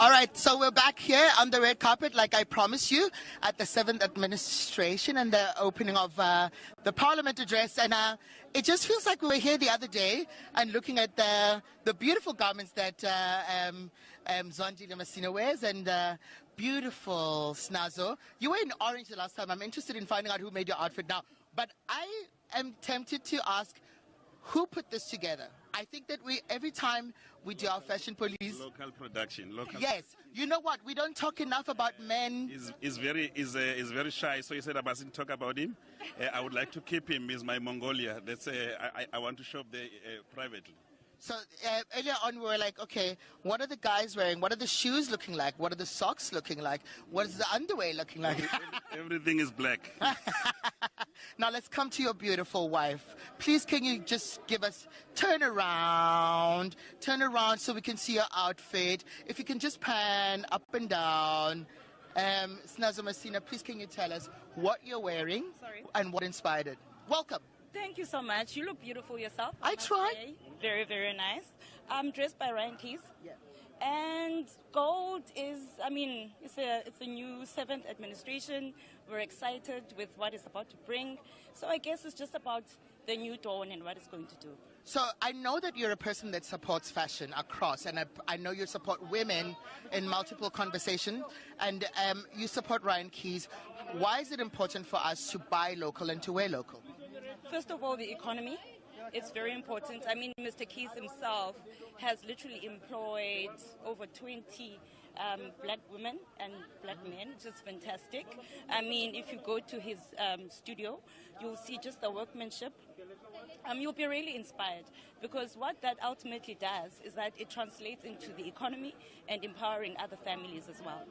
All right, so we're back here on the red carpet, like I promised you, at the 7th administration and the opening of the Parliament address. And it just feels like we were here the other day and looking at the beautiful garments that Zondile Masina wears and beautiful Snazo. You were in orange the last time. I'm interested in finding out who made your outfit now. But I am tempted to ask, who put this together? I think that every time we do our fashion police, local production. Yes, you know what? We don't talk enough about men. He's very shy. So you said I mustn't talk about him. I would like to keep him. He's my Mongolia. That's I want to shop there privately. So earlier on we were like, okay, what are the guys wearing? What are the shoes looking like? What are the socks looking like? What is the underwear looking like? Everything is black. Now let's come to your beautiful wife. Please, can you just give us, turn around so we can see your outfit. If you can just pan up and down. Snazo Masina, please can you tell us what you're wearing and what inspired it? Welcome. Thank you so much. You look beautiful yourself. I tried. Very, very nice. I'm dressed by Ryan Keys. Yeah. And gold is, it's a new 7th administration. We're excited with what it's about to bring. So I guess it's just about the new dawn and what it's going to do. So I know that you're a person that supports fashion across, and I know you support women in multiple conversations, and you support Ryan Keys. Why is it important for us to buy local and to wear local? First of all, the economy. It's very important. I mean, Mr. Keys himself has literally employed over 20 black women and black men, which is fantastic. I mean, if you go to his studio, you'll see just the workmanship. You'll be really inspired, because what that ultimately does is that it translates into the economy and empowering other families as well.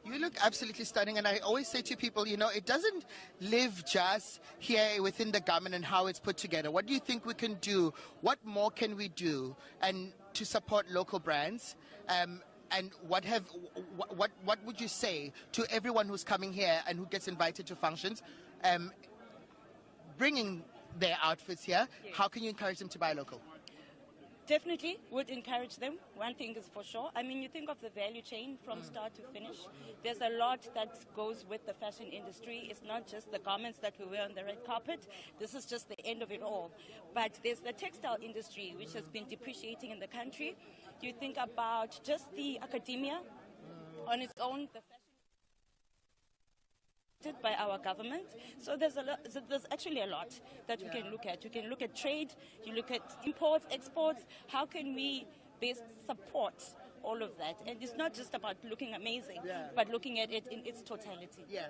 You look absolutely stunning, and I always say to people, it doesn't live just here within the garment and how it's put together. What do you think we can do? What more can we do and to support local brands? And what would you say to everyone who's coming here and who gets invited to functions, bringing their outfits here? Yes. How can you encourage them to buy local? Definitely would encourage them. One thing is for sure. I mean, you think of the value chain from start to finish. There's a lot that goes with the fashion industry. It's not just the garments that we wear on the red carpet. This is just the end of it all. But there's the textile industry, which has been depreciating in the country. You think about just the academia on its own, the fashion by our government. So there's actually a lot that we can look at. You can look at trade, you look at imports, exports. How can we best support all of that? And it's not just about looking amazing, but looking at it in its totality. Yeah.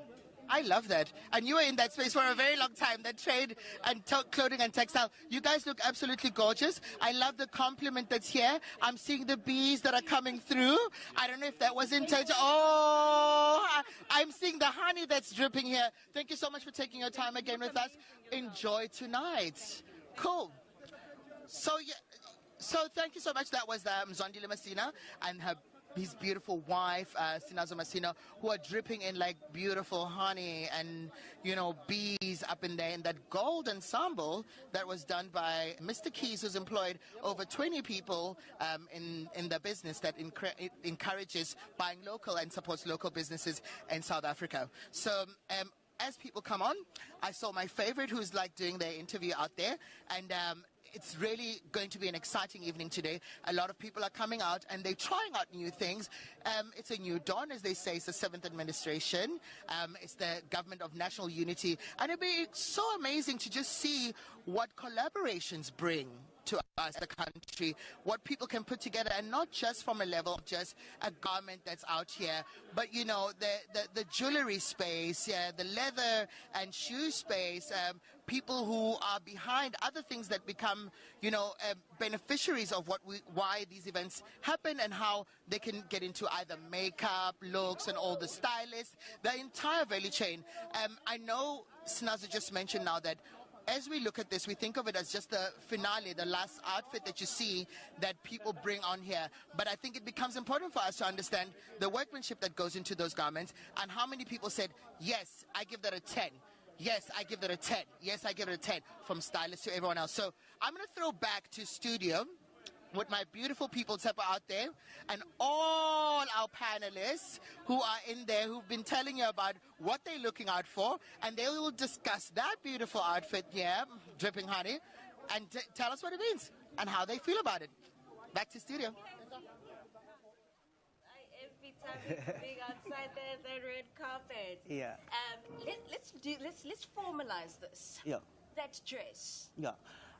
I love that. And you were in that space for a very long time, that trade and clothing and textile. You guys look absolutely gorgeous. I love the compliment that's here. I'm seeing the bees that are coming through. I don't know if that was intentional. Oh, I'm seeing the honey that's dripping here. Thank you so much for taking your time again with us. Enjoy tonight. Cool. So thank you so much. That was Zondile Masina and his beautiful wife, Snazo Masina, who are dripping in like beautiful honey and, bees up in there. And that gold ensemble that was done by Mr. Keys, who's employed over 20 people in the business that encourages buying local and supports local businesses in South Africa. So, as people come on, I saw my favorite who's like doing their interview out there, and it's really going to be an exciting evening today. A lot of people are coming out and they're trying out new things. It's a new dawn, as they say. It's the 7th administration. It's the government of national unity. And it'd be so amazing to just see what collaborations bring to us, the country, what people can put together, and not just from a level of just a garment that's out here, but the jewelry space, the leather and shoe space, people who are behind other things that become, beneficiaries of why these events happen, and how they can get into either makeup, looks, and all the stylists, the entire value chain. I know Snazo just mentioned now that as we look at this, we think of it as just the finale, the last outfit that you see that people bring on here. But I think it becomes important for us to understand the workmanship that goes into those garments, and how many people said, yes, I give that a 10. Yes, I give that a 10. Yes, I give it a 10, from stylist to everyone else. So I'm going to throw back to studio with my beautiful people Tsepa out there and all our panelists who are in there who've been telling you about what they're looking out for, and they will discuss that beautiful outfit here, Dripping Honey, and tell us what it means and how they feel about it. Back to studio. Every time it's big outside the red carpet. Yeah. Let's formalize this. Yeah. That dress. Yeah.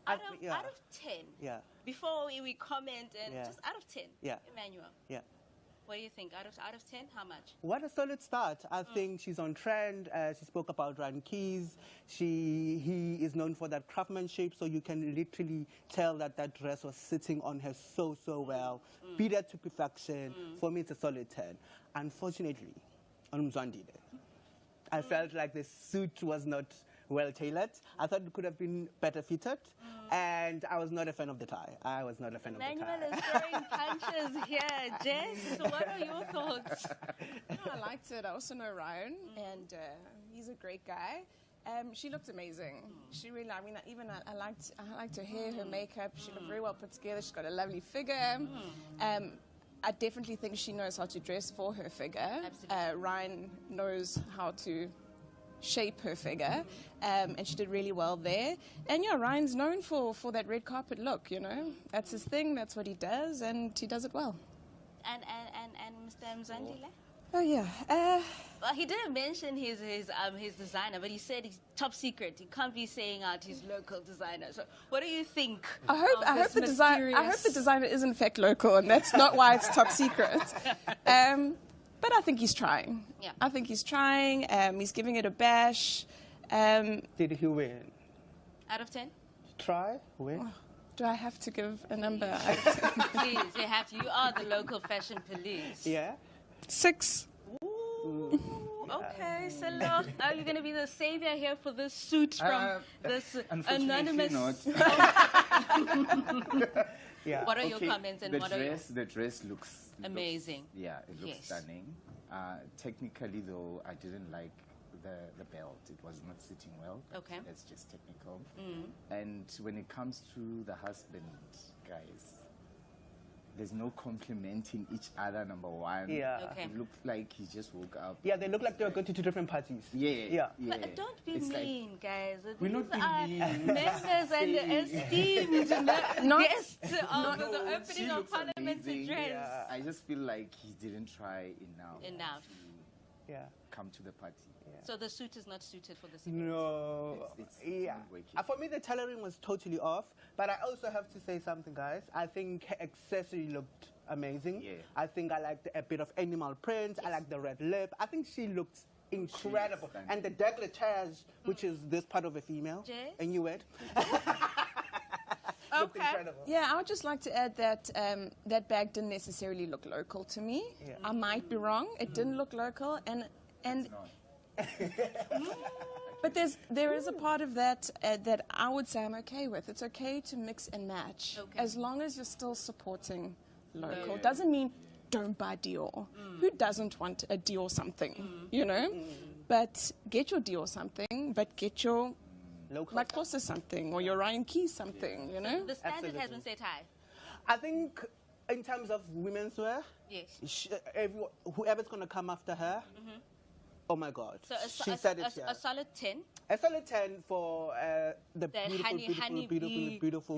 Out yeah. of 10. Yeah. Before we comment and Yeah. just out of 10. Yeah. Emmanuel. Yeah. What do you think? Out of 10, how much? What a solid start. I think she's on trend. She spoke about Ryan Keys. He is known for that craftsmanship, so you can literally tell that that dress was sitting on her so well. Beat her to perfection. For me, it's a solid 10. Unfortunately, on Mzwandile, I felt like the suit was not well tailored. I thought it could have been better fitted. And I was not a fan of the tie. I was not a fan of the tie. Emmanuel is throwing punches here. Jess, what are your thoughts? No, I liked it. I also know Ryan, and he's a great guy. She looked amazing. She really, I liked her hair, her makeup. She looked very well put together. She's got a lovely figure. I definitely think she knows how to dress for her figure. Absolutely. Ryan knows how to shape her figure, and she did really well there. And yeah, Ryan's known for that red carpet look, you know. That's his thing, that's what he does, and he does it well. And Mr. Mzwandile? Oh yeah. Well, he didn't mention his designer, but he said he's top secret. He can't be saying out his local designer. So, what do you think? I hope the designer is in fact local, and that's not why it's top secret. But I think he's trying. Yeah. I think he's trying. He's giving it a bash. Did he win? Out of 10? Try? Win? Do I have to give a number? Please, you have to. You are the local fashion police. Yeah? 6. Ooh, okay, so look, are you going to be the savior here for this suit from this anonymous? Yeah. What are your comments and what are your... The dress looks amazing. Yeah, it looks Yes. stunning. Technically, though, I didn't like the belt. It was not sitting well. Okay. That's just technical. And when it comes to the husband, guys, there's no complimenting each other, number one. Yeah. Okay. It looked like he just woke up. Yeah, they look like they were going to 2 different parties. Yeah. But don't be It's like- mean, guys. We're These not are being mean. members and esteemed guests of the opening She of looks Parliament's amazing. address. I just feel like he didn't try Enough. to Yeah. come to the party. So the suit is not suited for this event. No. It's Yeah. not working. For me, the tailoring was totally off. But I also have to say something, guys. I think her accessory looked amazing. Yeah. I think I liked a bit of animal print. I liked the red lip. I think she looked incredible. stunning. And the décolletage, which is this part of a female, Jay? a new word. Looked Okay. incredible. Yeah, I would just like to add that that bag didn't necessarily look local to me. Yeah. I might be wrong. It didn't look local, and It's not. but there is a part of that that I would say I'm okay with. It's okay to mix and match, Okay. as long as you're still supporting local. Doesn't mean don't buy Dior. Who doesn't want a Dior something, you know? But get your Dior something, but get your Local. Makosa something, or your Ryan Keys something, you know? The standard has Absolutely. been set high. I think in terms of women's wear, Yes. whoever's going to come after her, oh my God. So she said it, a solid 10. A solid 10 for the honey beautiful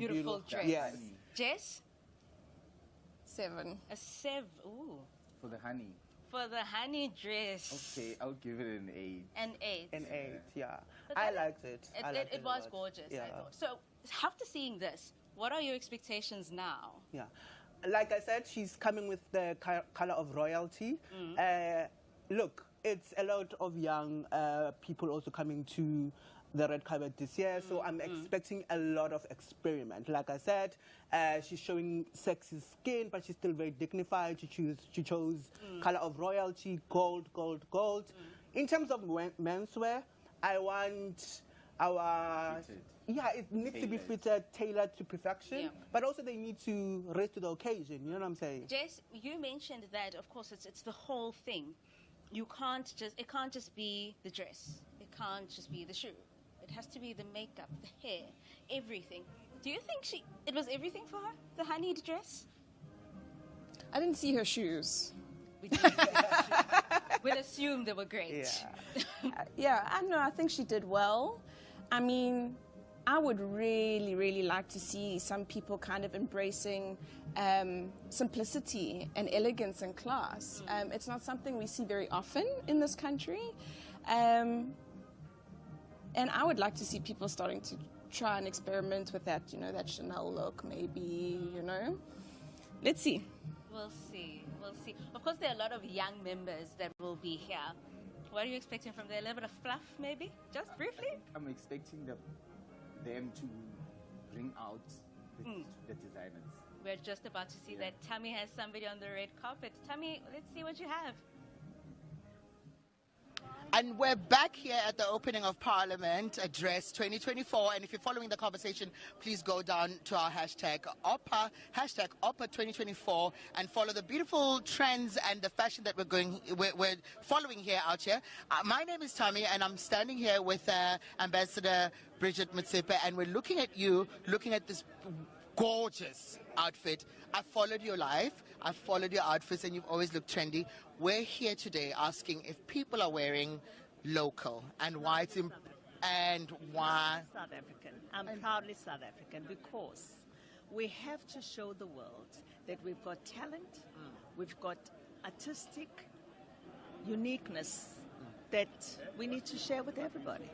dress. Yes. Jess, 7. a 7. Ooh. For the honey. For the honey dress. Okay, I'll give it an 8. An 8. An 8, yeah. But I that- liked it. I liked It a was lot. gorgeous, Yeah. I thought. So, after seeing this, what are your expectations now? Yeah. Like I said, she's coming with the color of royalty. Look, it's a lot of young people also coming to the red carpet this year, so I'm expecting a lot of experiment. Like I said, she's showing sexy skin, but she's still very dignified. She chose color of royalty, gold. In terms of menswear, I want our... Fitted. Yeah, it needs to be Tailored. fitted, tailored to perfection, Yeah. but also they need to rise to the occasion, you know what I'm saying? Jess, you mentioned that, of course, it's the whole thing. It can't just be the dress. It can't just be the shoe. It has to be the makeup, the hair, everything. Do you think it was everything for her, the honeyed dress? I didn't see her shoes. We'll assume they were great. Yeah, I know. I think she did well. I mean, I would really, really like to see some people kind of embracing simplicity and elegance and class. It's not something we see very often in this country. And I would like to see people starting to try and experiment with that, you know, that Chanel look, maybe, you know. Let's see. We'll see. We'll see. Of course, there are a lot of young members that will be here. What are you expecting from them? A little bit of fluff, maybe? Just briefly? I'm expecting them to bring out the designers. We're just about to see that Tammy has somebody on the red carpet. Tammy, let's see what you have. And we're back here at the opening of Parliament Address 2024. And if you're following the conversation, please go down to our hashtag OPA 2024, and follow the beautiful trends and the fashion that we're following here out here. My name is Tammy, and I'm standing here with Ambassador Bridget Motsepe, and we're looking at you, looking at this gorgeous outfit. I've followed your life, I've followed your outfits, and you've always looked trendy. We're here today asking if people are wearing local and why it's and why. South African. I'm proudly South African because we have to show the world that we've got talent, we've got artistic uniqueness that we need to share with everybody.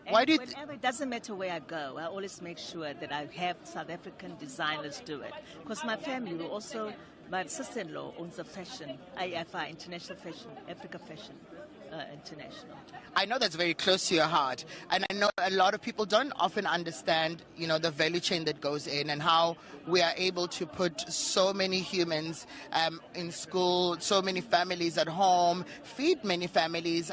And Why do you whenever, it doesn't matter where I go, I always make sure that I have South African designers do it. Because my family will also, my sister-in-law owns a fashion, IFI, International Fashion, Africa Fashion International. I know that's very close to your heart, and I know a lot of people don't often understand, you know, the value chain that goes in and how we are able to put so many humans in school, so many families at home, feed many families,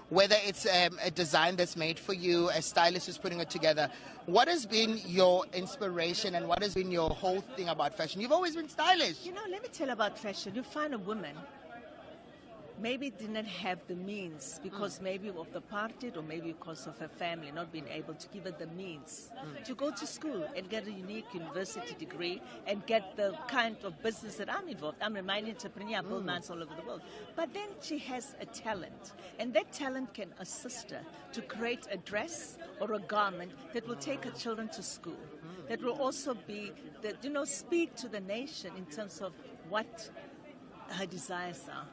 whether it's a design that's made for you, a stylist who's putting it together. What has been your inspiration and what has been your whole thing about fashion? You've always been stylish. You know, let me tell you about fashion. You find a woman maybe didn't have the means because maybe of the apartheid or maybe because of her family not being able to give her the means to go to school and get a unique university degree and get the kind of business that I'm involved. I'm a mining entrepreneur, I build mines all over the world. But then she has a talent, and that talent can assist her to create a dress or a garment that will take her children to school, that will also be, that, you know, speak to the nation in terms of what her desires are.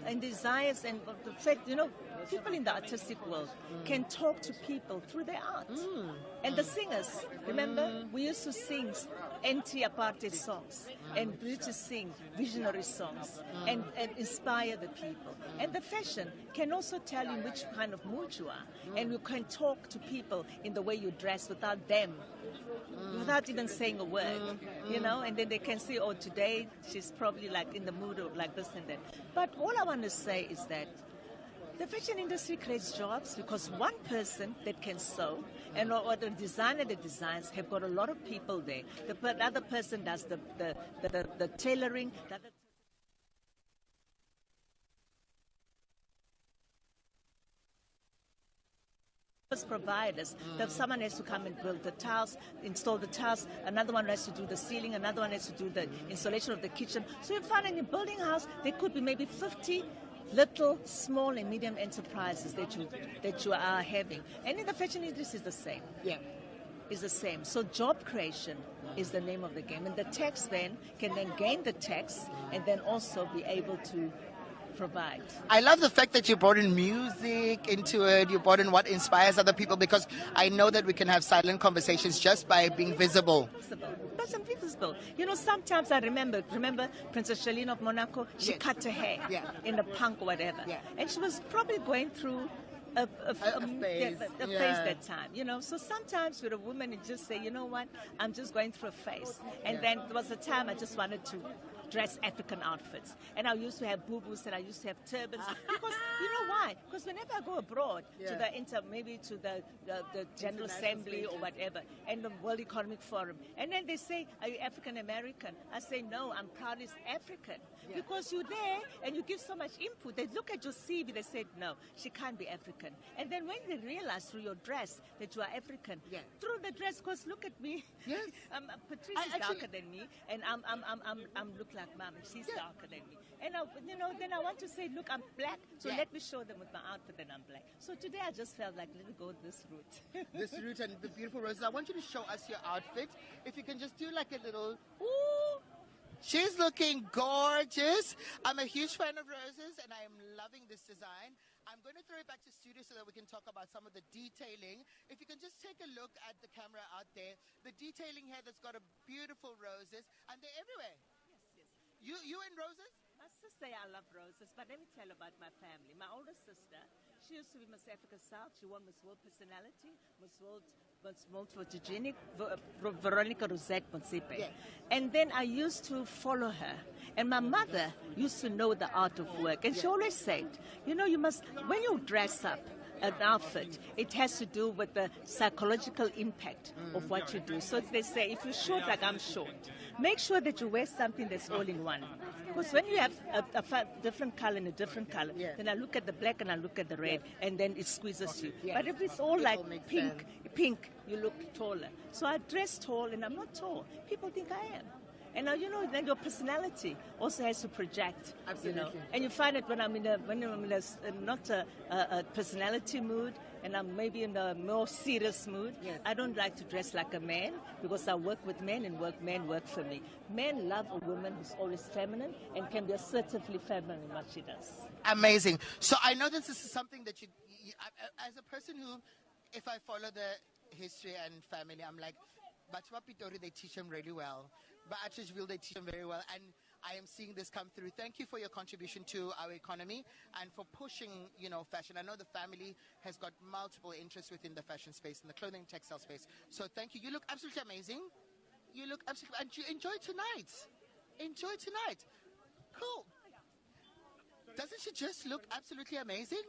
And desires and the fact, you know, people in the artistic world can talk to people through their art. And the singers, remember, we used to sing anti-apartheid songs and British sing visionary songs and inspire the people. And the fashion can also tell you which kind of mood you are. And you can talk to people in the way you dress without them, without even saying a word, you know, and then they can say, oh, today she's probably like in the mood of like this and that. But all I want to say is that the fashion industry creates jobs because one person that can sew and or the designer that designs have got a lot of people there. The other person does the tailoring. The other providers, that someone has to come and build the tiles, install the tiles, another one has to do the ceiling, another one has to do the installation of the kitchen. So you find in a building house, there could be maybe 50 little, small and medium enterprises that you are having. And in the fashion industry is the same. Yeah. Is the same. So job creation is the name of the game. And the tax then can then gain the tax and then also be able to provide. I love the fact that you brought in music into it. You brought in what inspires other people, because I know that we can have silent conversations just by being visible. That's invisible. You know, sometimes I remember Princess Charlene of Monaco, she cut her hair in a punk or whatever. Yeah. And she was probably going through a phase that time, you know. So sometimes with a woman, you just say, you know what, I'm just going through a phase. And then there was a time I just wanted to dress African outfits. And I used to have boo-boos and I used to have turbans. Because, you know why? Because whenever I go abroad to the General Assembly or whatever, and the World Economic Forum, and then they say, are you African American? I say, no, I'm proudly African. Because you're there and you give so much input. They look at your CV, they say, no, she can't be African. African. And then when they realize through your dress that you are African, Yeah. through the dress, because look at me. Yes. Patrice I is actually- darker than me, and I'm look like Mom. She's Yeah. darker than me. And then I want to say, look, I'm black, so Yeah. let me show them with my outfit that I'm black. So today I just felt like, let me go this route. This route and the beautiful roses. I want you to show us your outfit. If you can just do like a little, ooh. She's looking gorgeous. I'm a huge fan of roses and I am loving this design. I'm going to throw it back to studio so that we can talk about some of the detailing. If you can just take a look at the camera out there, the detailing here that's got a beautiful roses and they're everywhere. Yes. You and roses? My sister, I love roses, but let me tell you about my family. My older sister, she used to be Miss Africa South. She won Miss World Personality, Miss World Photogenic, Veronica Rosette Motsepe. Yeah. And then I used to follow her. And my mother used to know the art of work. And she always said, you know, you must, when you dress up an outfit, it has to do with the psychological impact of what you do. So they say, if you're short like I'm short, make sure that you wear something that's all in one. Because when you have a different color and a different color, Yeah. then I look at the black and I look at the red, and then it squeezes you. Yeah. But if it's all It like all makes pink, you look taller. So I dress tall and I'm not tall. People think I am. And now, you know, then your personality also has to project. You know? Absolutely. And you find it when I'm in not a personality mood, and I'm maybe in a more serious mood. Yes. I don't like to dress like a man because I work with men and men work for me. Men love a woman who's always feminine and can be assertively feminine in what she does. Amazing. So I know this is something that as a person who, if I follow the history and family, I'm like, Batshwa Pitori, they teach them really well. But Atteridgeville, they teach them very well. And I am seeing this come through. Thank you for your contribution to our economy and for pushing, you know, fashion. I know the family has got multiple interests within the fashion space and the clothing and textile space. So thank you. You look absolutely amazing. You look absolutely, and you enjoy tonight. Enjoy tonight. Cool. Doesn't she just look absolutely amazing?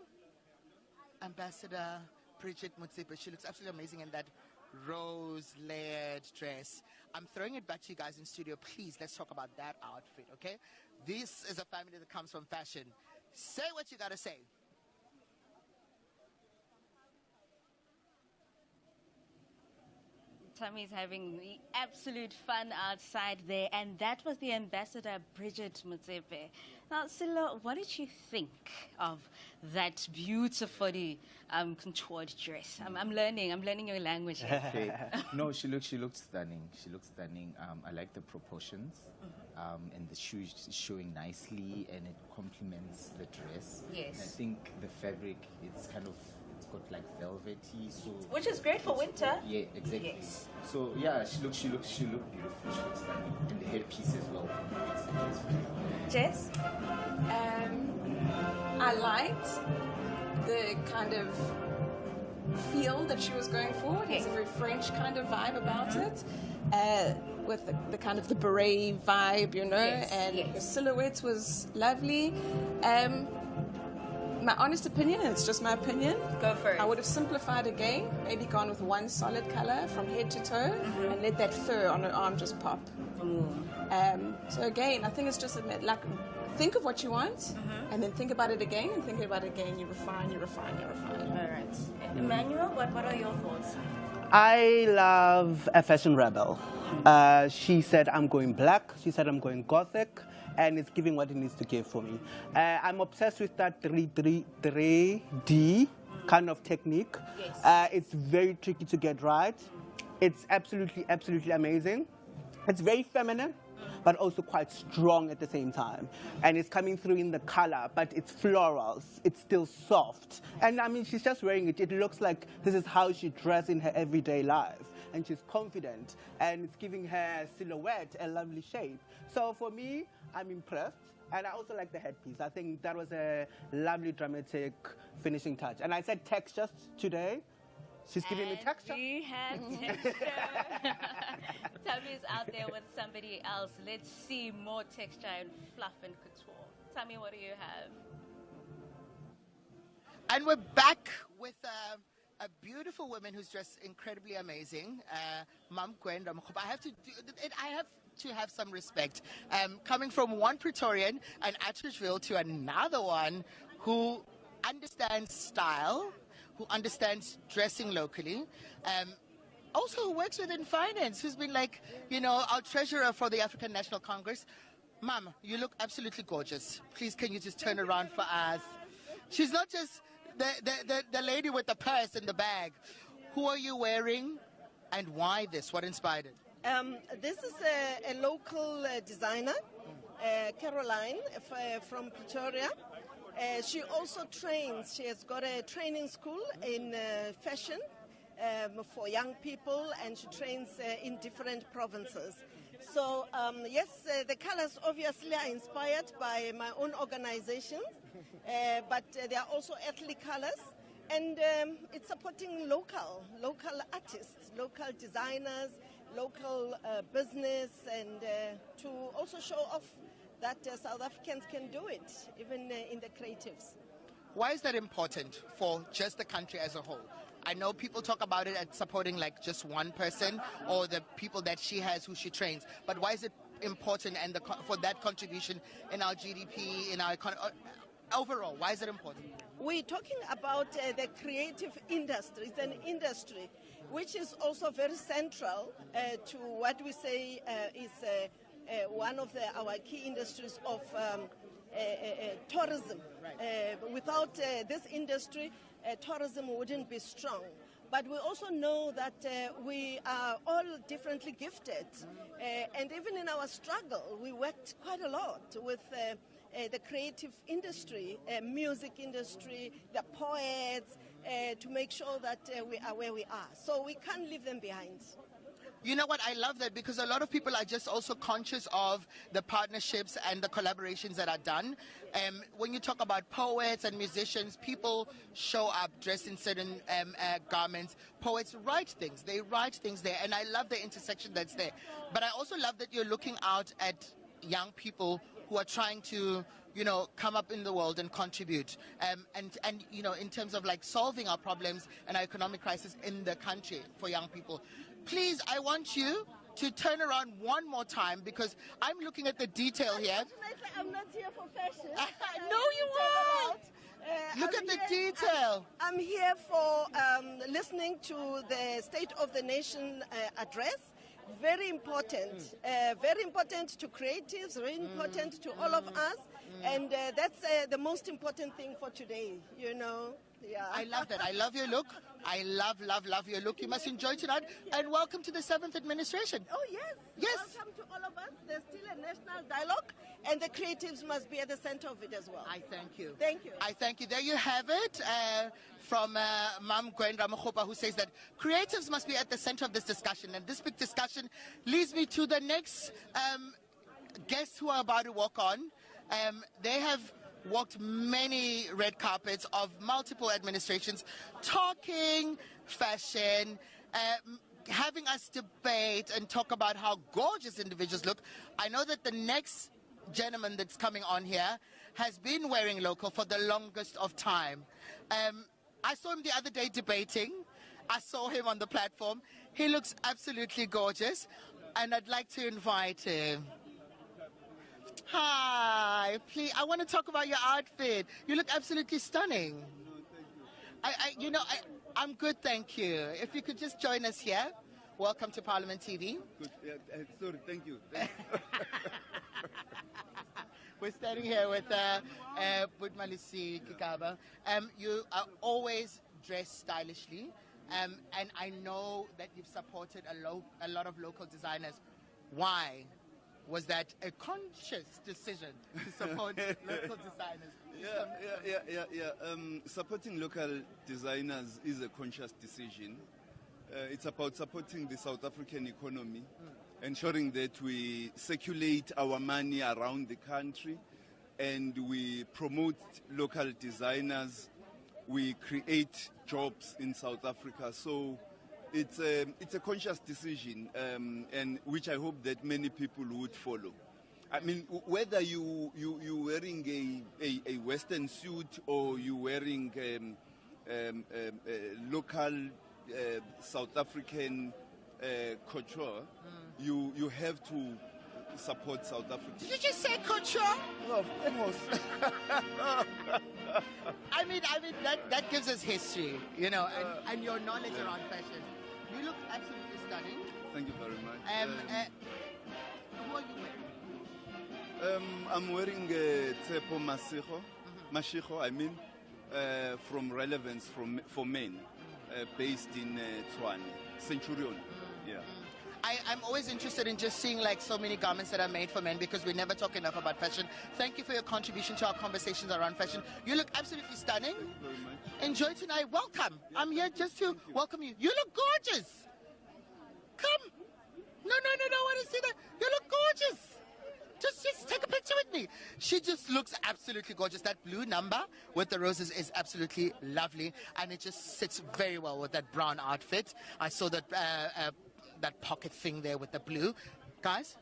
Ambassador Bridget Motsepe, she looks absolutely amazing in that rose layered dress. I'm throwing it back to you guys in studio. Please, let's talk about that outfit, okay? This is a family that comes from fashion. Say what you gotta say. Tammy's having the absolute fun outside there, and that was the ambassador, Bridget Motsepe. Now, Silo, what did you think of that beautifully contoured dress? I'm learning your language here. Okay. No, she looked stunning. She looked stunning. I like the proportions, and the shoes showing nicely, and it complements the dress. Yes. And I think the fabric, it's got like velvety, so Which is great for winter. yeah, exactly. Yes. So yeah, she looked beautiful. She looked stunning, and the headpiece as well. Makes the dress very well. Jess? I liked the kind of feel that she was going for. It has a very French kind of vibe about it. With the kind of the beret vibe, you know, and the silhouette was lovely. My honest opinion, and it's just my opinion, Go for it. I would have simplified again, maybe gone with one solid color from head to toe, and let that fur on her arm just pop. So again, I think it's just like, think of what you want, and then think about it again, and think about it again. You refine. All right. Emmanuel, what are your thoughts? I love a fashion rebel. She said, I'm going black. She said, I'm going gothic. And it's giving what it needs to give for me. I'm obsessed with that 3D kind of technique. Yes. It's very tricky to get right. It's absolutely amazing. It's very feminine, but also quite strong at the same time. And it's coming through in the color, but it's florals. It's still soft. And I mean, she's just wearing it. It looks like this is how she dresses in her everyday life. And she's confident, and it's giving her silhouette a lovely shape. So for me, I'm impressed. And I also like the headpiece. I think that was a lovely dramatic finishing touch. And I said textures today. She's giving me texture. We have texture. Tammy's out there with somebody else. Let's see more texture and fluff and couture. Tammy, what do you have? And we're back with a beautiful woman who's dressed incredibly amazing, Mam Gwenda Mokgopa. I have to have some respect. Coming from one Pretorian and Atteridgeville to another one who understands style who understands dressing locally, also who works within finance, who's been like, our treasurer for the African National Congress. Mom, you look absolutely gorgeous. Please, can you just turn around for us? She's not just the lady with the purse and the bag. Who are you wearing and why this? What inspired it? This is a local designer, Caroline from Pretoria. She also trains. She has got a training school in fashion for young people, and she trains in different provinces. So, yes, the colors obviously are inspired by my own organization, but they are also ethnic colors. And it's supporting local artists, local designers, local business, and to also show off that South Africans can do it, even in the creatives. Why is that important for just the country as a whole? I know people talk about it as supporting like just one person or the people that she has who she trains, but why is it important and for that contribution in our GDP, in our economy? Overall, why is it important? We're talking about the creative industry. It's an industry which is also very central to what we say is one of our key industries of tourism. Without this industry, tourism wouldn't be strong. But we also know that we are all differently gifted. And even in our struggle, we worked quite a lot with the creative industry, music industry, the poets, to make sure that we are where we are. So we can't leave them behind. You know what? I love that because a lot of people are just also conscious of the partnerships and the collaborations that are done. When you talk about poets and musicians, people show up dressed in certain garments. Poets write things. They write things there. And I love the intersection that's there. But I also love that you're looking out at young people who are trying to, come up in the world and contribute. And in terms of like solving our problems and our economic crisis in the country for young people. Please, I want you to turn around one more time because I'm looking at the detail here. Unfortunately, I'm not here for fashion. No, you are. Look at the detail. I'm here for listening to the State of the Nation address. Very important. Very important to creatives, very important to all of us. And that's the most important thing for today, Yeah. I love that. I love your look. I love your look. You must enjoy tonight. And welcome to the 7th administration. Oh, yes. Yes. Welcome to all of us. There's still a national dialogue, and the creatives must be at the center of it as well. I thank you. Thank you. I thank you. There you have it from Mam Gwen Ramakgopa, who says that creatives must be at the center of this discussion. And this big discussion leads me to the next guests who are about to walk on. They have walked many red carpets of multiple administrations, talking fashion, having us debate and talk about how gorgeous individuals look. I know that the next gentleman that's coming on here has been wearing local for the longest of time. I saw him the other day debating. I saw him on the platform. He looks absolutely gorgeous, and I'd like to invite him. Hi, please. I want to talk about your outfit. You look absolutely stunning. I'm good, thank you. If you could just join us here. Welcome to Parliament TV. Good. Sorry, thank you. We're standing here with Malisi Kikaba. You are always dressed stylishly, and I know that you've supported a lot of local designers. Why? Was that a conscious decision to support local designers? Yeah. Supporting local designers is a conscious decision. It's about supporting the South African economy, ensuring that we circulate our money around the country, and we promote local designers. We create jobs in South Africa. So it's a conscious decision, and which I hope that many people would follow. I mean, whether you wearing a Western suit or you wearing local South African couture, you have to support South Africa. Did you just say couture? Of course. I mean that gives us history, you know, and your knowledge around fashion. You look absolutely stunning. Thank you very much. Who are you wearing? I'm wearing Tsepo Mashiko, I mean, from Relevance for Men, based in Tshwane, Centurion. Yeah. I'm always interested in just seeing like so many garments that are made for men because we never talk enough about fashion. Thank you for your contribution to our conversations around fashion. You look absolutely stunning. Thank you very much. Enjoy tonight. Welcome. I'm here just to welcome you. You look gorgeous. Come. No, I want to see that. You look gorgeous. Just take a picture with me. She just looks absolutely gorgeous. That blue number with the roses is absolutely lovely, and it just sits very well with that brown outfit. I saw that that pocket thing there with the blue. Guys,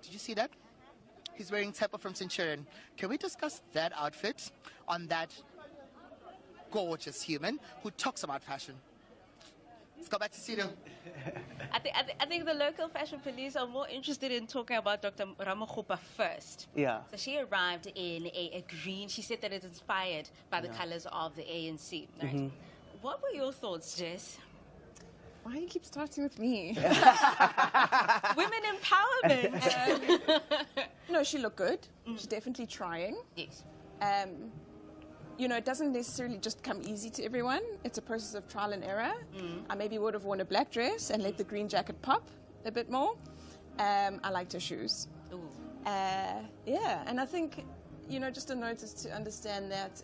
did you see that? He's wearing Tsepo from Centurion. Can we discuss that outfit on that gorgeous human who talks about fashion? Let's go back to Sido. I think the local fashion police are more interested in talking about Dr. Ramokgopa first. Yeah. So she arrived in a green. She said that it's inspired by the colors of the ANC. Right? What were your thoughts, Jess? Why do you keep starting with me? Women empowerment. No, she looked good. She's definitely trying. Yes. You know, it doesn't necessarily just come easy to everyone. It's a process of trial and error. I maybe would have worn a black dress and let the green jacket pop a bit more. I liked her shoes. Ooh. Yeah, and I think, you know, just a note is to understand that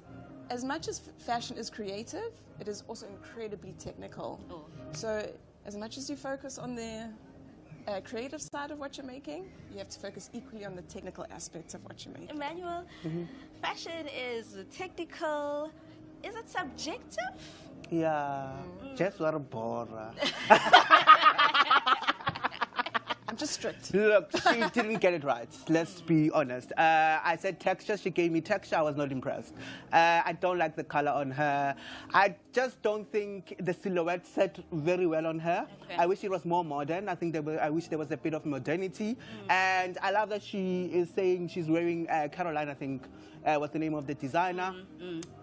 as much as fashion is creative, it is also incredibly technical. Ooh. So as much as you focus on the creative side of what you're making, you have to focus equally on the technical aspects of what you're making. Emmanuel, fashion is technical. Is it subjective? Yeah, just what a bore. I'm just strict. Look, she didn't get it right. Let's be honest. I said texture. She gave me texture. I was not impressed. I don't like the color on her. I just don't think the silhouette set very well on her. Okay. I wish it was more modern. I wish there was a bit of modernity. And I love that she is saying she's wearing Caroline, I think, was the name of the designer.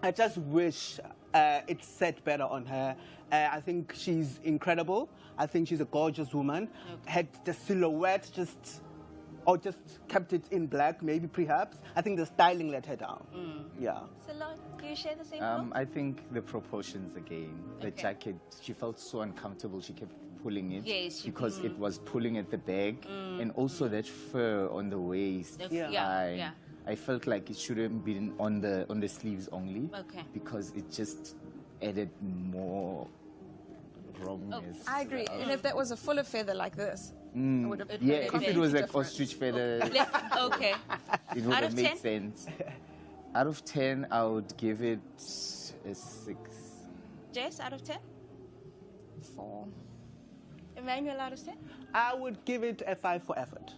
I just wish it set better on her. I think she's incredible. I think she's a gorgeous woman. Had the silhouette just kept it in black, maybe perhaps. I think the styling let her down. Yeah. Salon, do you share the same thought? I think the proportions again. The jacket, she felt so uncomfortable. She kept pulling it. Yes, because it was pulling at the back, and also that fur on the waist. Yeah. I felt like it shouldn't be on the sleeves only. Okay. Because it just added more wrongness. I agree. And if that was a fuller feather like this, it would have been Yeah, if it was like ostrich feather, Okay. it would Out have of made 10? sense. Out of 10, I would give it a 6. Jess, out of 10? 4. Emmanuel, out of 10? I would give it a 5 for effort.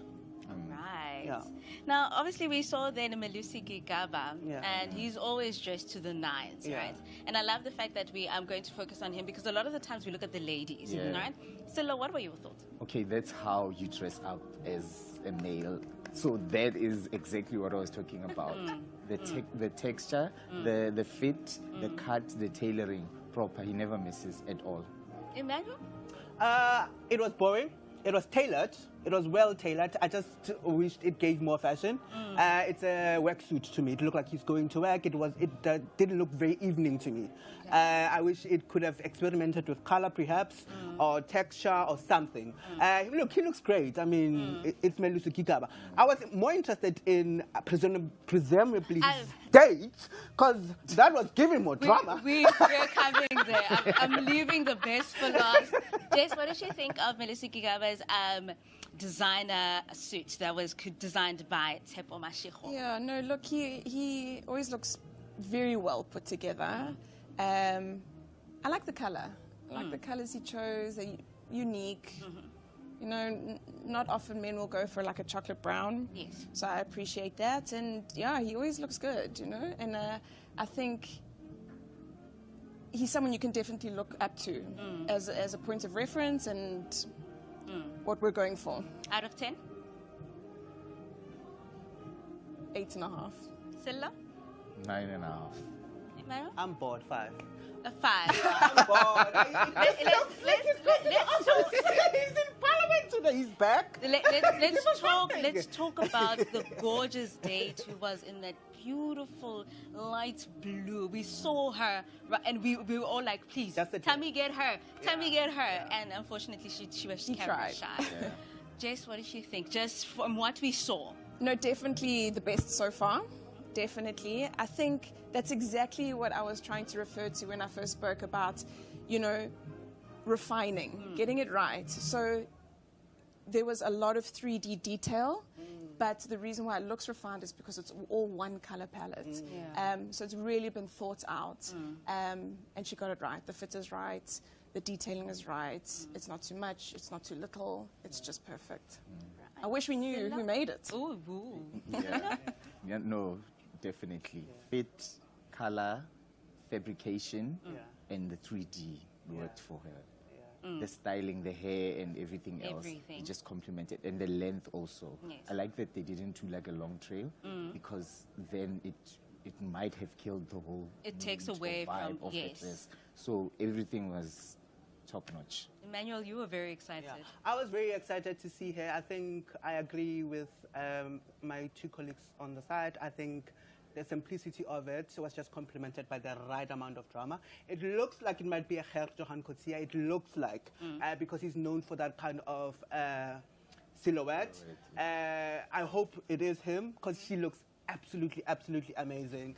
Right. Yeah. Now, obviously, we saw then Melusi Gigaba, Yeah. and he's always dressed to the nines, Yeah. right? And I love the fact that I'm going to focus on him because a lot of the times we look at the ladies, Yeah. right? Silla, what were your thoughts? Okay, that's how you dress up as a male. So that is exactly what I was talking about. The texture, the fit, the cut, the tailoring, proper. He never misses at all. Emmanuel? It was boring. It was tailored. It was well tailored. I just wished it gave more fashion. It's a work suit to me. It looked like he's going to work. It didn't look very evening to me. I wish it could have experimented with color, perhaps, or texture, or something. Look, he looks great. I mean, it's Melusi Gigaba. I was more interested in presumably his date, because that was giving more drama. We're coming there. I'm leaving the best for last. Jess, what did you think of Melusi Gigaba's designer suit that was designed by Tsepo Mashiko? Yeah, no, look, he always looks very well put together. I like the color. I like the colors he chose. They're unique. You know, not often men will go for like a chocolate brown. Yes. So I appreciate that. And yeah, he always looks good, you know. And I think he's someone you can definitely look up to as a point of reference and what we're going for. Out of 10? 8.5. Silla? 9.5. Emmanuel? I'm bored. 5. A 5. I'm bored. Let's talk. He's in Parliament today. He's back. Let's talk about the gorgeous date who was in that beautiful light blue. We saw her, and we were all like, please, Tammy, get her. Tammy, get her. And unfortunately, she was camera shy. Yeah. Jess, what did she think? Just from what we saw. No, definitely the best so far. Definitely. I think that's exactly what I was trying to refer to when I first spoke about, refining, getting it right. So there was a lot of 3D detail, but the reason why it looks refined is because it's all one color palette. So it's really been thought out. And she got it right. The fit is right. The detailing is right. It's not too much. It's not too little. It's just perfect. I wish we knew who made it. Ooh. Yeah, no, definitely. Fit, color, fabrication, and the 3D worked for her. The styling, the hair, and everything else. It just complemented. And the length also. Yes. I like that they didn't do like a long trail because then it might have killed the whole It takes mood or away vibe from, of the yes. dress. So everything was top notch. Emmanuel, you were very excited. Yeah. I was very excited to see her. I think I agree with my two colleagues on the side. I think the simplicity of it was just complemented by the right amount of drama. It looks like it might be a Gert Johan Coetzee. It looks like, because he's known for that kind of silhouette. I hope it is him, because she looks absolutely amazing.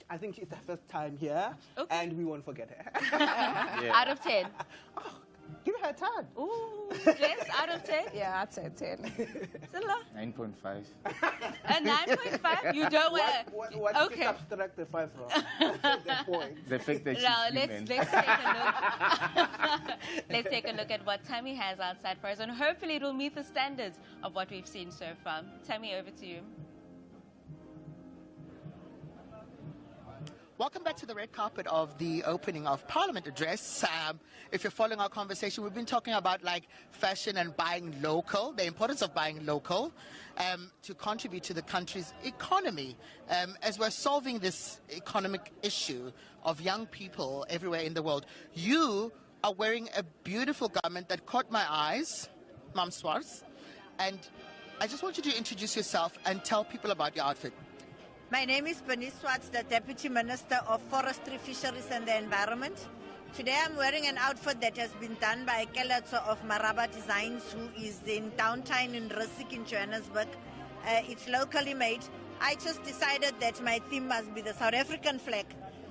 I think it's her first time here, and we won't forget her. Out of 10. Give her a 10. Ooh, Jess, out of 10? Yeah, I'd say 10. Silla? 9.5. A 9.5? You don't want to... What Okay. did you subtract the 5 from? The point. The fact that she's Now, human. let's take a look. Let's take a look at what Tammy has outside for us, and hopefully it will meet the standards of what we've seen so far. Tammy, over to you. Welcome back to the red carpet of the opening of Parliament Address. If you're following our conversation, we've been talking about like fashion and buying local, the importance of buying local to contribute to the country's economy. As we're solving this economic issue of young people everywhere in the world, you are wearing a beautiful garment that caught my eyes, Mam Swartz, and I just want you to introduce yourself and tell people about your outfit. My name is Bernice Swartz, the Deputy Minister of Forestry, Fisheries and the Environment. Today I'm wearing an outfit that has been done by Keletso of Maraba Designs, who is in downtown in Rissik in Johannesburg. It's locally made. I just decided that my theme must be the South African flag,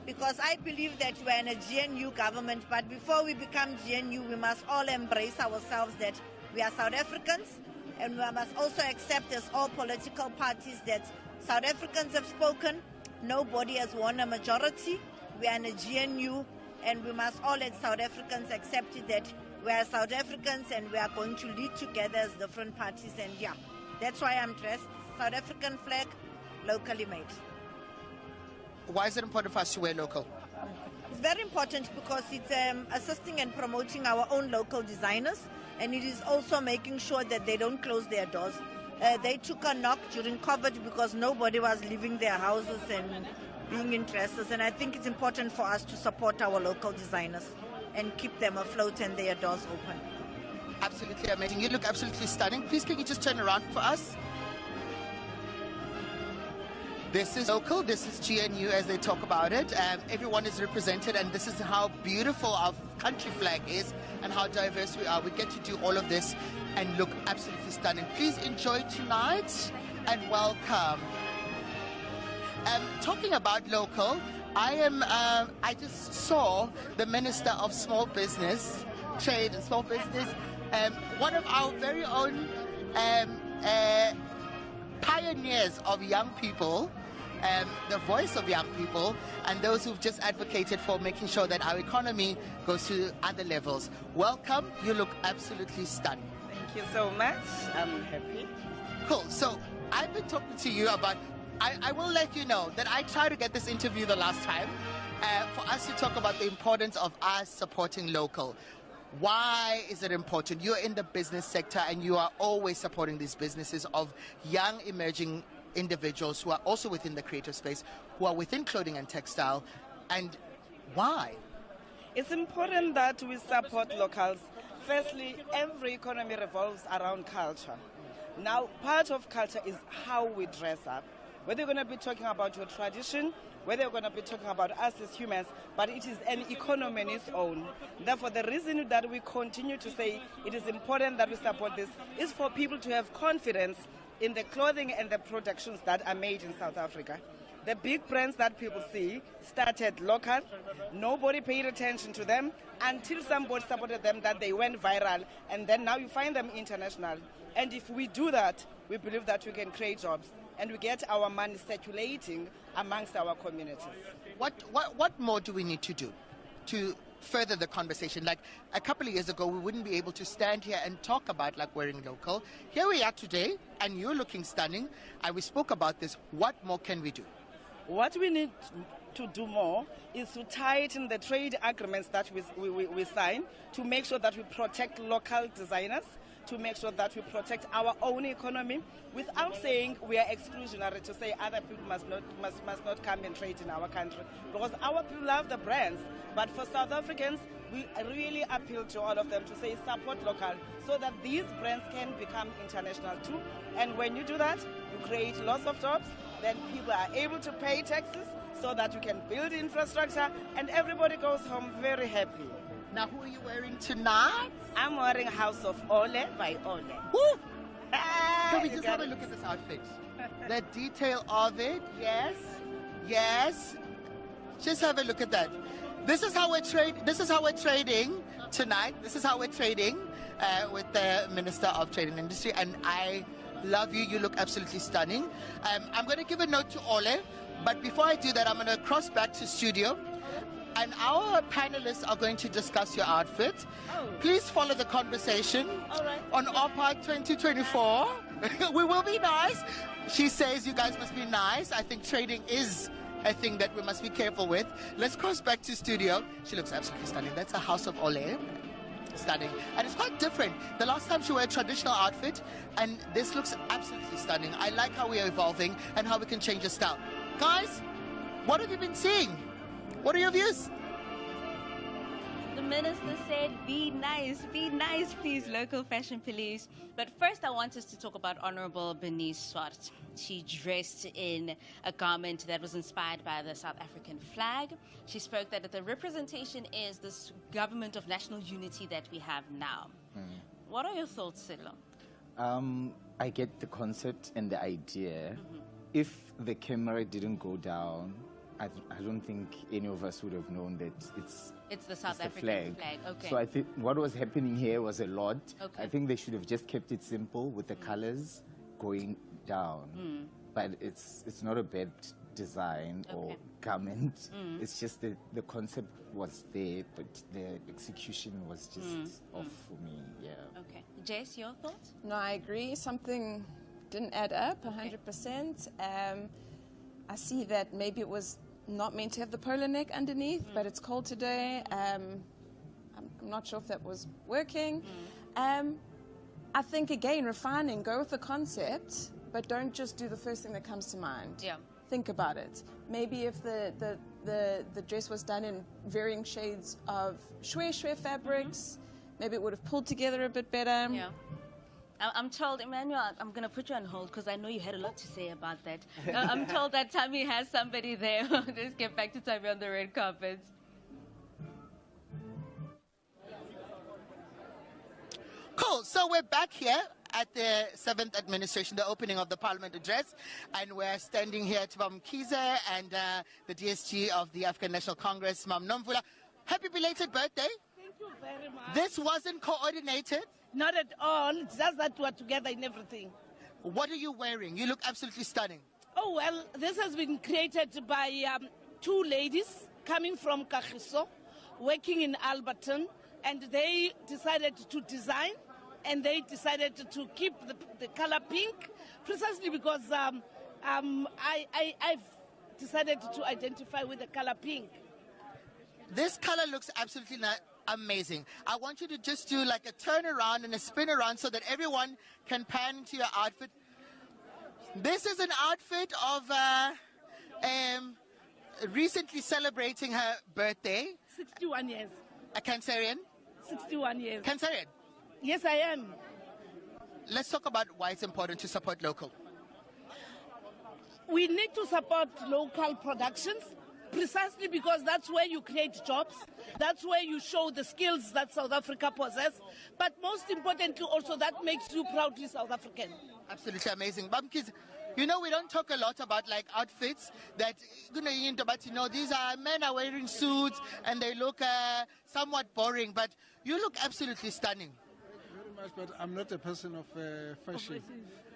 because I believe that we're in a GNU government, but before we become GNU, we must all embrace ourselves that we are South Africans, and we must also accept as all political parties that South Africans have spoken. Nobody has won a majority. We are in a GNU, and we must all as South Africans accept it that we are South Africans and we are going to lead together as different parties. And yeah, that's why I'm dressed. South African flag, locally made. Why is it important for us to wear local? It's very important because it's assisting and promoting our own local designers, and it is also making sure that they don't close their doors. They took a knock during COVID because nobody was leaving their houses and being in dresses, and I think it's important for us to support our local designers and keep them afloat and their doors open. Absolutely amazing. You look absolutely stunning. Please, can you just turn around for us? This is local, this is GNU as they talk about it. Everyone is represented, and this is how beautiful our country flag is and how diverse we are. We get to do all of this and look absolutely stunning. Please enjoy tonight and welcome. Talking about local, I just saw the Minister of Small Business, Trade and Small Business, one of our very own pioneers of young people, the voice of young people, and those who've just advocated for making sure that our economy goes to other levels. Welcome. You look absolutely stunning. Thank you so much. I'm happy. Cool. So I've been talking to you about, I will let you know that I tried to get this interview the last time for us to talk about the importance of us supporting local. Why is it important? You're in the business sector and you are always supporting these businesses of young emerging individuals who are also within the creative space, who are within clothing and textile, and why? It's important that we support locals. Firstly, every economy revolves around culture. Now, part of culture is how we dress up. Whether you're going to be talking about your tradition, whether you're going to be talking about us as humans, but it is an economy on its own. Therefore, the reason that we continue to say it is important that we support this is for people to have confidence in the clothing and the productions that are made in South Africa. The big brands that people see started local. Nobody paid attention to them until somebody supported them, that they went viral, and then now you find them international. And if we do that, we believe that we can create jobs and we get our money circulating amongst our communities. What more do we need to do to further the conversation? Like a couple of years ago, we wouldn't be able to stand here and talk about like wearing local. Here we are today, and you're looking stunning. And we spoke about this. What more can we do? What we need to do more is to tighten the trade agreements that we sign to make sure that we protect local designers, to make sure that we protect our own economy without saying we are exclusionary to say other people must not come and trade in our country. Because our people love the brands, but for South Africans, we really appeal to all of them to say support local so that these brands can become international too. And when you do that, you create lots of jobs, then people are able to pay taxes so that we can build infrastructure and everybody goes home very happy. Now, who are you wearing tonight? I'm wearing House of Ole by Ole. Woo! Can we just have a look at this outfit? The detail of it, yes, yes. Just have a look at that. This is how we're trading tonight. This is how we're trading with the Minister of Trade and Industry, and I love you. You look absolutely stunning. I'm going to give a note to Ole, but before I do that, I'm going to cross back to studio. And our panelists are going to discuss your outfit. Please follow the conversation on OPAD 2024. We will be nice. She says you guys must be nice. I think trading is a thing that we must be careful with. Let's cross back to studio. She looks absolutely stunning. That's a House of Ole. Stunning. And it's quite different. The last time she wore a traditional outfit, and this looks absolutely stunning. I like how we are evolving and how we can change the style. Guys, what have you been seeing? What are your views? The minister said, be nice, please, local fashion police. But first, I want us to talk about Honorable Bernice Swart. She dressed in a garment that was inspired by the South African flag. She spoke that the representation is this government of national unity that we have now. What are your thoughts, Silo? I get the concept and the idea. If the camera didn't go down, I don't think any of us would have known that it's the South African flag. Okay. So I think what was happening here was a lot. Okay. I think they should have just kept it simple with the colors going down. But it's not a bad design or garment. It's just that the concept was there, but the execution was just off for me. Yeah. Okay. Jess, your thoughts? No, I agree. Something didn't add up 100%. I see that maybe it was not meant to have the polo neck underneath, but it's cold today. I'm not sure if that was working. I think, again, refining, go with the concept, but don't just do the first thing that comes to mind. Yeah. Think about it. Maybe if the dress was done in varying shades of shwe fabrics, maybe it would have pulled together a bit better. Yeah. I'm told, Emmanuel, I'm going to put you on hold because I know you had a lot to say about that. I'm told that Tammy has somebody there. Let's get back to Tammy on the red carpet. Cool. So we're back here at the 7th Administration, the opening of the Parliament Address, and we're standing here to Mam Kize and the DSG of the African National Congress, Mam Nomvula. Happy belated birthday. Thank you very much. This wasn't coordinated? Not at all. It's just that we're together in everything. What are you wearing? You look absolutely stunning. Oh, well, this has been created by two ladies coming from Kagiso, working in Alberton, and they decided to design, and they decided to keep the color pink, precisely because I've decided to identify with the color pink. This color looks absolutely amazing. I want you to just do like a turn around and a spin around so that everyone can pan into your outfit. This is an outfit of recently celebrating her birthday. 61 years. A Cancerian? 61 years. Cancerian? Yes, I am. Let's talk about why it's important to support local. We need to support local productions precisely because that's where you create jobs. That's where you show the skills that South Africa possesses. But most importantly also that makes you proudly South African. Absolutely amazing. Bumkies, you know, we don't talk a lot about like outfits that, but you know, these are men are wearing suits and they look somewhat boring, but you look absolutely stunning. Very much, but I'm not a person of fashion.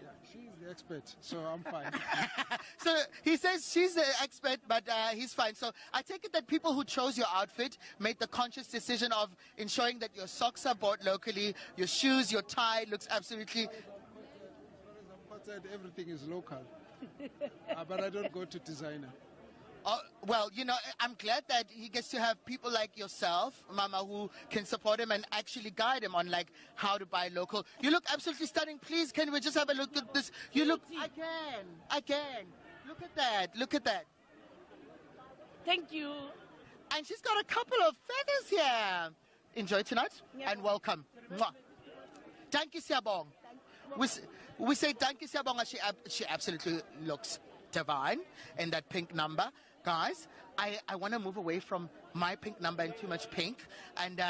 Yeah, she's the expert, so I'm fine. So he says she's the expert, but he's fine. So I take it that people who chose your outfit made the conscious decision of ensuring that your socks are bought locally, your shoes, your tie looks absolutely... Everything is local, but I don't go to designer. Well, you know, I'm glad that he gets to have people like yourself, Mama, who can support him and actually guide him on like how to buy local. You look absolutely stunning. Please, can we just have a look at this? You look. I can. Look at that. Look at that. Thank you. And she's got a couple of feathers here. Enjoy tonight and welcome. Mwah. Thank you, Siabong. We say thank you, Siabonga. She absolutely looks divine in that pink number. Guys, I want to move away from my pink number and too much pink and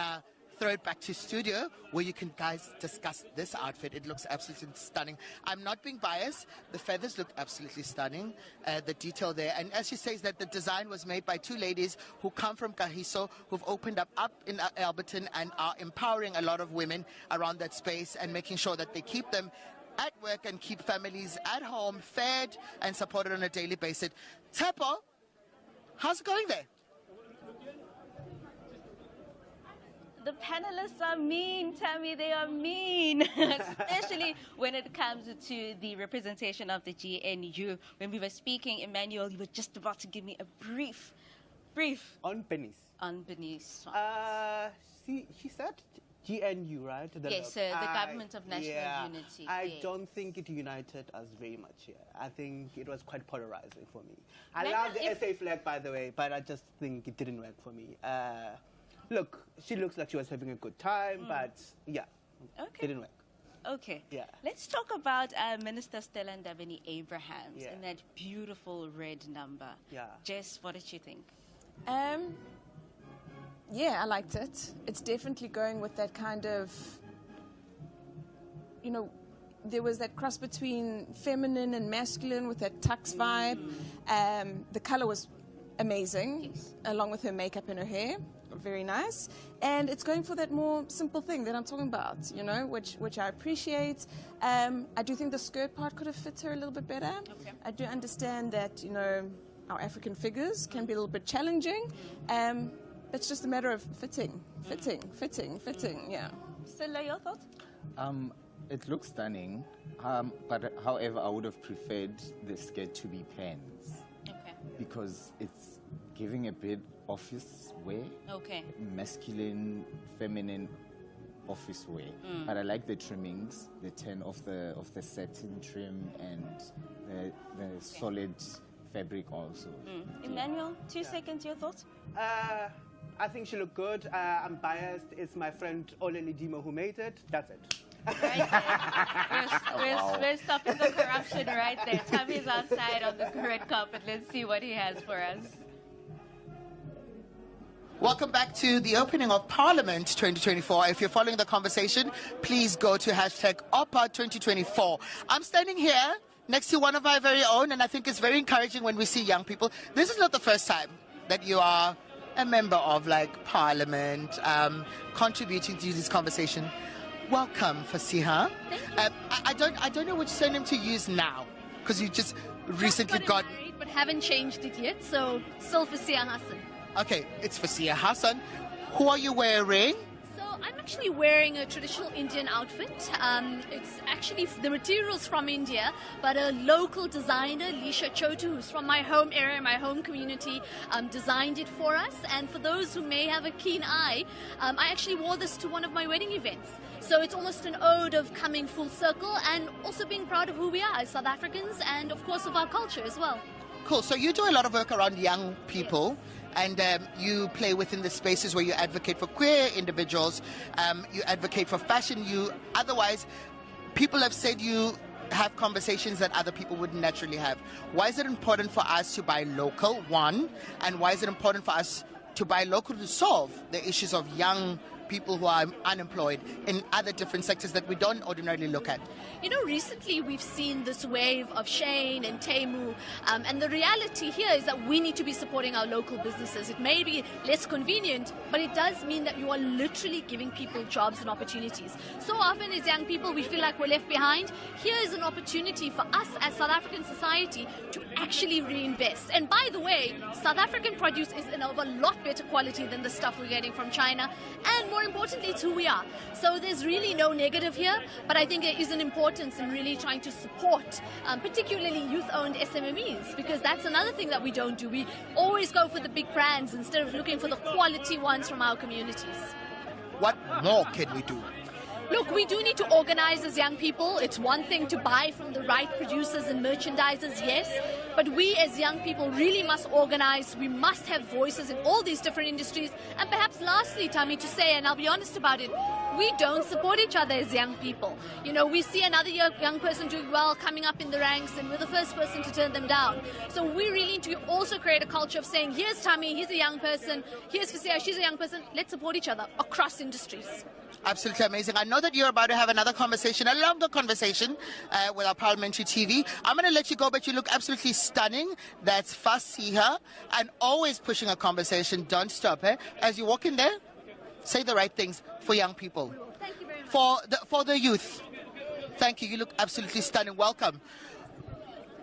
throw it back to studio where you can guys discuss this outfit. It looks absolutely stunning. I'm not being biased. The feathers look absolutely stunning. The detail there. And as she says that the design was made by two ladies who come from Kagiso, who've opened up in Alberton and are empowering a lot of women around that space and making sure that they keep them at work and keep families at home fed and supported on a daily basis. Tepo, how's it going there? The panelists are mean, Tammy, they are mean. Especially when it comes to the representation of the GNU. When we were speaking, Emmanuel, you were just about to give me a brief. On Benis. On Benis. She said GNU, right? Yes, the Government of National Unity. I don't think it united us very much here. I think it was quite polarizing for me. I Maybe love the SA flag, by the way, but I just think it didn't work for me. Look, she looks like she was having a good time, but yeah, it didn't work. Okay. Yeah. Let's talk about Minister Stella Ndabeni-Abrahams in that beautiful red number. Yeah. Jess, what did you think? Yeah, I liked it. It's definitely going with that kind of, you know, there was that cross between feminine and masculine with that tux vibe. The color was amazing, along with her makeup and her hair. Very nice. And it's going for that more simple thing that I'm talking about, you know, which I appreciate. I do think the skirt part could have fit her a little bit better. Okay. I do understand that, you know, our African figures can be a little bit challenging. It's just a matter of fitting, yeah. Silla, your thoughts? It looks stunning, but however, I would have preferred the skirt to be pants. Okay. Because it's giving a bit office wear. Okay. Masculine, feminine office wear. But I like the trimmings, the turn of the satin trim and the solid fabric also. Emmanuel, 2 seconds, your thoughts? I think she looked good. I'm biased. It's my friend Oleli Dimo who made it. That's it. Right there. We're stopping the corruption right there. Tammy's outside on the red carpet. Let's see what he has for us. Welcome back to the opening of Parliament 2024. If you're following the conversation, please go to #OPA2024. I'm standing here next to one of our very own, and I think it's very encouraging when we see young people. This is not the first time that you are a member of like Parliament, contributing to this conversation. Welcome, Fasiha. I don't know which surname to use now because you just recently got married, but haven't changed it yet. So still Fasiha Hassan. Okay, it's Fasiha Hassan. Who are you wearing? So I'm actually wearing a traditional Indian outfit. It's actually the materials from India, but a local designer, Lisha Chotu, who's from my home area, my home community, designed it for us. And for those who may have a keen eye, I actually wore this to one of my wedding events. So it's almost an ode of coming full circle and also being proud of who we are as South Africans and, of course, of our culture as well. Cool. So you do a lot of work around young people. And you play within the spaces where you advocate for queer individuals, you advocate for fashion, otherwise, people have said you have conversations that other people wouldn't naturally have. Why is it important for us to buy local, one, and why is it important for us to buy local to solve the issues of young people who are unemployed in other different sectors that we don't ordinarily look at? You know, recently we've seen this wave of Shein and Temu, and the reality here is that we need to be supporting our local businesses. It may be less convenient, but it does mean that you are literally giving people jobs and opportunities. So often as young people, we feel like we're left behind. Here is an opportunity for us as South African society to actually reinvest. And by the way, South African produce is of a lot better quality than the stuff we're getting from China, and more importantly, it's who we are. So there's really no negative here, but I think there is an importance in really trying to support particularly youth-owned SMMEs, because that's another thing that we don't do. We always go for the big brands instead of looking for the quality ones from our communities. What more can we do? Look, we do need to organize as young people. It's one thing to buy from the right producers and merchandisers, yes, but we as young people really must organize. We must have voices in all these different industries. And perhaps lastly, Tammy, to say, and I'll be honest about it, we don't support each other as young people. You know, we see another young person doing well, coming up in the ranks, and we're the first person to turn them down. So we really need to also create a culture of saying, here's Tammy, he's a young person, here's Fisia, she's a young person. Let's support each other across industries. Absolutely amazing. I know that you're about to have another conversation, a longer conversation with our parliamentary TV. I'm going to let you go, but you look absolutely stunning. That's Fasiha, and always pushing a conversation. Don't stop, eh? As you walk in there, say the right things for young people. Thank you very much. For the youth. Thank you. You look absolutely stunning. Welcome.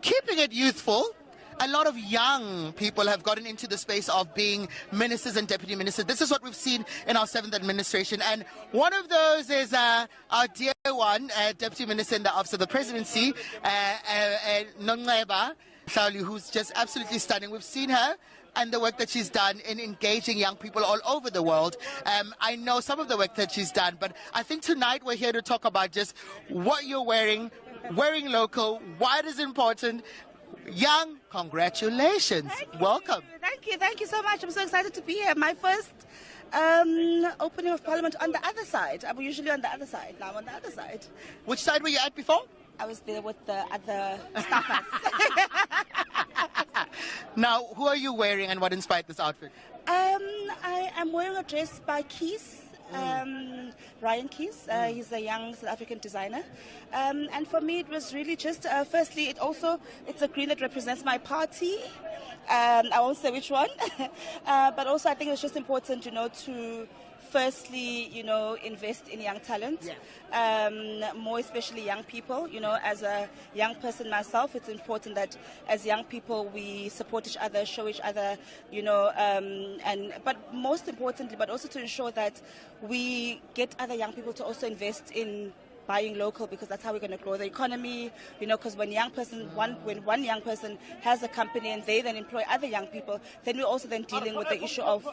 Keeping it youthful. A lot of young people have gotten into the space of being ministers and deputy ministers. This is what we've seen in our 7th administration. And one of those is our dear one, Deputy Minister in the Office of the Presidency, Nonqeba Hlauli, who's just absolutely stunning. We've seen her and the work that she's done in engaging young people all over the world. I know some of the work that she's done, but I think tonight we're here to talk about just what you're wearing local, why it is important. Young, congratulations. Welcome. Thank you so much. I'm so excited to be here. My first opening of Parliament on the other side. I'm usually on the other side. Now I'm on the other side. Which side were you at before? I was there with the other staffers. Now, who are you wearing and what inspired this outfit? I am wearing a dress by Keys. Ryan Keys, he's a young South African designer, and for me it was really just firstly it's a green that represents my party. I won't say which one, but also I think it was just important, to firstly, invest in young talent, more especially young people. As a young person myself, it's important that as young people we support each other, show each other, but most importantly, but also to ensure that we get other young people to also invest in buying local, because that's how we're going to grow the economy, because when one young person has a company and they then employ other young people, then we're also then dealing with the issue of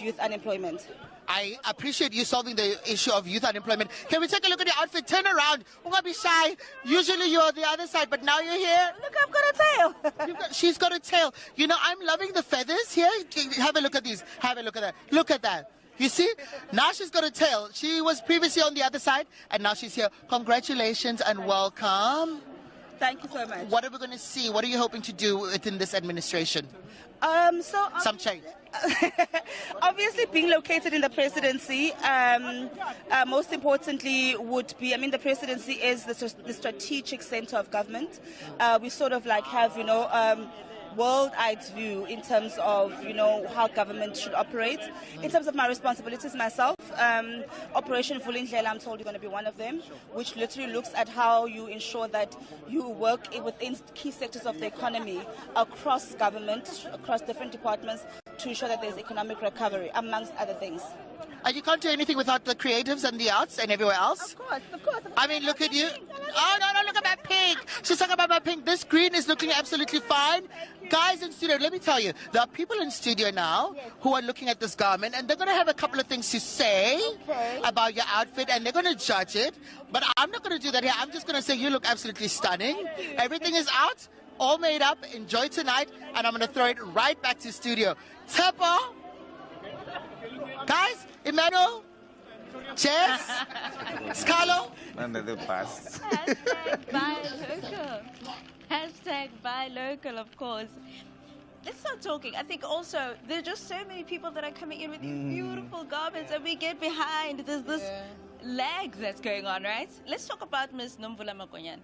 youth unemployment. I appreciate you solving the issue of youth unemployment. Can we take a look at your outfit? Turn around. Don't be shy. Usually you're on the other side, but now you're here. Look, I've got a tail. She's got a tail. I'm loving the feathers here. Have a look at these. Have a look at that. Look at that. You see? Now she's got a tail. She was previously on the other side, and now she's here. Congratulations and welcome. Thank you so much. What are we going to see? What are you hoping to do within this administration? Some change. Obviously, being located in the presidency, most importantly would be, the presidency is the strategic center of government. We sort of have, world-eyed view in terms of, how government should operate. In terms of my responsibilities myself, Operation Vulindlela, I'm told, you're going to be one of them, which literally looks at how you ensure that you work within key sectors of the economy across government, across different departments, to ensure that there's economic recovery, amongst other things. And you can't do anything without the creatives and the arts and everywhere else. Of course. I mean, look at you. Oh, no, look at my pink. She's talking about my pink. This green is looking absolutely fine. Guys in studio, let me tell you, there are people in studio now who are looking at this garment, and they're going to have a couple of things to say about your outfit, and they're going to judge it. But I'm not going to do that here. I'm just going to say you look absolutely stunning. Everything is out, all made up. Enjoy tonight, and I'm going to throw it right back to studio. Tepo. Guys, Emmanuel, Jess, Scalo. Under the bus. Hashtag buy local. Hashtag buy local, of course. Let's start talking. I think also there are just so many people that are coming in with these beautiful garments, and we get behind. There's this lag that's going on, right? Let's talk about Ms. Nomvula Makonyan.